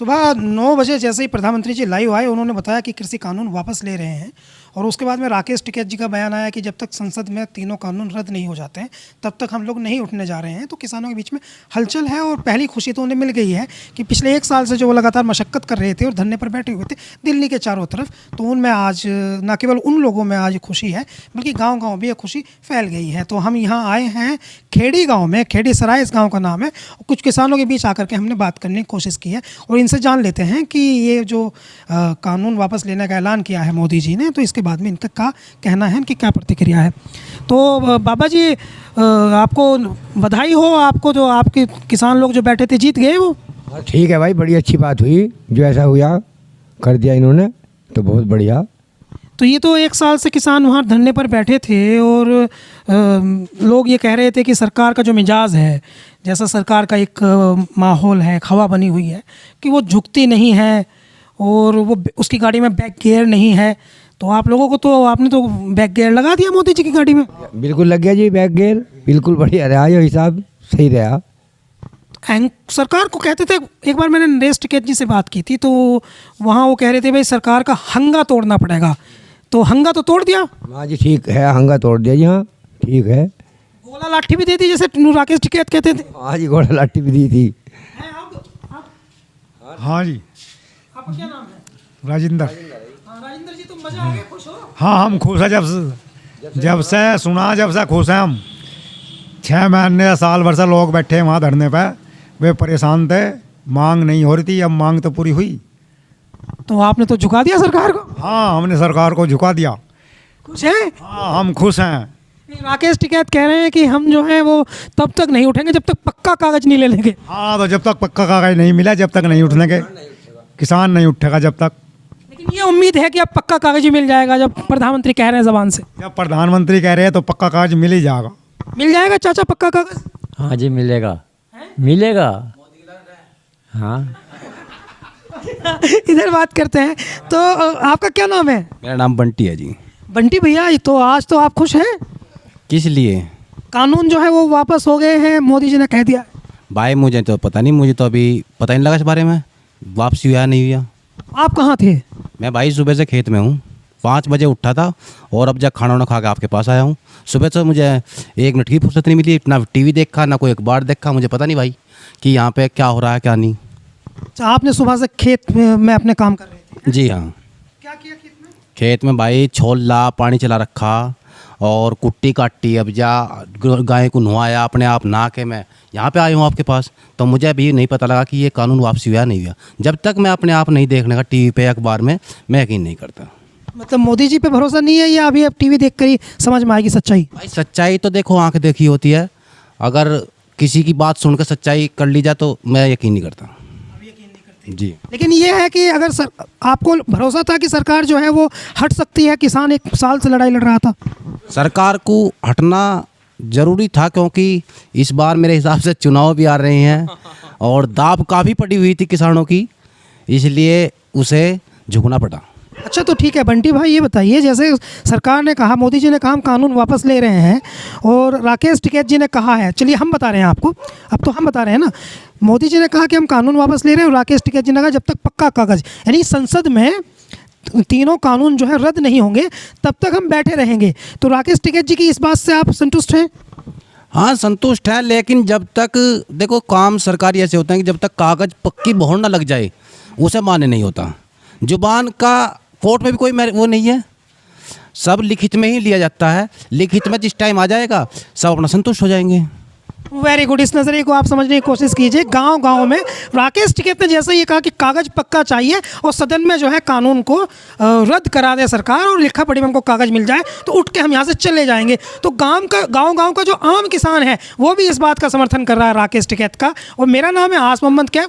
सुबह 9 बजे जैसे ही प्रधानमंत्री जी लाइव आए, उन्होंने बताया कि कृषि कानून वापस ले रहे हैं। और उसके बाद में राकेश टिकैत जी का बयान आया कि जब तक संसद में तीनों कानून रद्द नहीं हो जाते हैं तब तक हम लोग नहीं उठने जा रहे हैं। तो किसानों के बीच में हलचल है और पहली खुशी तो उन्हें मिल गई है कि पिछले 1 साल से जो वो लगातार मशक्कत कर रहे थे और धरने पर बैठे हुए थे दिल्ली के चारों तरफ, तो उनमें आज न केवल उन लोगों में आज खुशी है बल्कि गाँव-गाँव भी ये खुशी फैल गई है। तो हम यहाँ आए हैं खेड़ी गाँव में, खेड़ी सराय इस गाँव का नाम है। कुछ किसानों के बीच आकर के हमने बात करने की कोशिश की है और इनसे जान लेते हैं कि ये जो कानून वापस लेने का ऐलान किया है मोदी जी ने, तो इसके बाद में इनका क्या कहना है, इनकी क्या प्रतिक्रिया है। तो बाबा जी आपको बधाई हो, आपको जो आपके किसान लोग जो बैठे थे जीत गए वो। ठीक है भाई, बड़ी अच्छी बात हुई, जो ऐसा हुआ कर दिया इन्होंने तो बहुत बढ़िया। तो ये तो 1 साल से किसान वहाँ धरने पर बैठे थे और लोग ये कह रहे थे कि सरकार का जो मिजाज है, जैसा सरकार का एक माहौल है, हवा बनी हुई है कि वो झुकती नहीं है और वो उसकी गाड़ी में बैक गियर नहीं है। तो आप लोगों को तो आपने तो बैक गियर लगा दिया मोदी जी की गाड़ी में। बिल्कुल लग गया जी बैक गियर, बिल्कुल बढ़िया रहा, ये हिसाब सही रहा। सरकार को कहते थे, एक बार मैंने नरेश टिकैत जी से बात की थी तो वहाँ वो कह रहे थे भाई सरकार का हंगा तोड़ना पड़ेगा, तो हंगा तो तोड़ दिया। हाँ जी ठीक है, हंगा तोड़ दिया जी, हाँ ठीक है। गोला लाठी भी दे दी जैसे राकेश टिकैत कहते थे। हाँ जी गोला लाठी भी दी थी। हाँ जी। आपका क्या नाम है? राजेंद्र। राजेंद्र जी, तुम मजा आ गया, खुश हो? हाँ हम खुश हैं, जब से सुना, जब से खुश हैं हम। 6 महीने साल भर से लोग बैठे वहाँ धरने पे, वे परेशान थे, मांग नहीं हो रही थी, अब मांग तो पूरी हुई। तो आपने तो झुका दिया सरकार को। हाँ हमने सरकार को झुका दिया। खुश है? हाँ हम खुश हैं। राकेश टिकैत कह रहे हैं कि हम जो है वो तब तक नहीं उठेंगे जब तक पक्का कागज नहीं ले लेंगे। हाँ तो जब तक पक्का कागज नहीं मिला जब तक नहीं उठने के, किसान नहीं उठेगा जब तक। लेकिन ये उम्मीद है कि अब पक्का कागज ही मिल जाएगा, जब प्रधानमंत्री कह रहे हैं जबान से। जब प्रधानमंत्री कह रहे हैं तो पक्का कागज मिल ही जाएगा। मिल जाएगा चाचा पक्का कागज? हाँ जी मिलेगा, मिलेगा। हाँ इधर बात करते हैं। तो आपका क्या नाम है? मेरा नाम बंटी है जी। बंटी भैया, तो आज तो आप खुश हैं? किस लिए? कानून जो है वो वापस हो गए हैं, मोदी जी ने कह दिया। भाई मुझे तो पता नहीं, मुझे तो अभी पता नहीं लगा इस बारे में, वापसी हुआ नहीं हुआ। आप कहाँ थे? मैं भाई सुबह से खेत में हूँ, 5 बजे उठा था और अब जब खाना वाना खा के आपके पास आया हूँ। सुबह से मुझे 1 मिनट की फुर्सत नहीं मिली, ना टीवी देखा ना कोई अखबार देखा, मुझे पता नहीं भाई कि यहाँ पे क्या हो रहा है क्या नहीं। अच्छा, आपने सुबह से खेत में अपने काम कर रहे थे? जी हाँ। क्या किया खेत में? खेत में भाई छोला पानी चला रखा और कुट्टी काटी, अब जा गाय को नहवाया, अपने आप नहा के मैं यहाँ पे आया हूँ आपके पास। तो मुझे अभी नहीं पता लगा कि ये कानून वापसी हुआ नहीं हुआ। जब तक मैं अपने आप नहीं देखने का टीवी पे अखबार में, मैं यकीन नहीं करता। मतलब मोदी जी पे भरोसा नहीं है या अभी अब टीवी देख कर ही समझ में आएगी सच्चाई? भाई सच्चाई तो देखो आंख देखी होती है, अगर किसी की बात सुनकर सच्चाई कर ली जाए तो मैं यकीन नहीं करता जी। लेकिन ये है कि अगर आपको भरोसा था कि सरकार जो है वो हट सकती है, किसान 1 साल से लड़ाई लड़ रहा था। सरकार को हटना ज़रूरी था क्योंकि इस बार मेरे हिसाब से चुनाव भी आ रहे हैं और दाब काफ़ी पड़ी हुई थी किसानों की, इसलिए उसे झुकना पड़ा। अच्छा, तो ठीक है बंटी भाई, ये बताइए, जैसे सरकार ने कहा, मोदी जी ने कहा हम कानून वापस ले रहे हैं और राकेश टिकैत जी ने कहा है, चलिए हम बता रहे हैं आपको, अब तो हम बता रहे हैं ना, मोदी जी ने कहा कि हम कानून वापस ले रहे हैं और राकेश टिकैत जी ने कहा जब तक पक्का कागज, यानी संसद में तीनों कानून जो है रद्द नहीं होंगे तब तक हम बैठे रहेंगे। तो राकेश टिकैत जी की इस बात से आप संतुष्ट हैं? हाँ संतुष्ट है, लेकिन जब तक देखो काम सरकारी ऐसे होते हैं कि जब तक कागज़ पक्की मोहर ना लग जाए उसे मान्य नहीं होता। जुबान का कोर्ट में भी कोई वो नहीं है, सब लिखित में ही लिया जाता है। लिखित में जिस टाइम आ जाएगा सब अपना संतुष्ट हो जाएंगे। वेरी गुड, इस नज़रिए को आप समझने की कोशिश कीजिए। गांव-गांव में राकेश टिकैत ने जैसे ये कहा कि कागज़ पक्का चाहिए और सदन में जो है कानून को रद्द करा दे सरकार और लिखा पढ़ी में हमको कागज़ मिल जाए तो उठ के हम यहाँ से चले जाएंगे। तो गांव-गांव का जो आम किसान है वो भी इस बात का समर्थन कर रहा है राकेश टिकैत का। और मेरा नाम है आस मोहम्मद कैफ।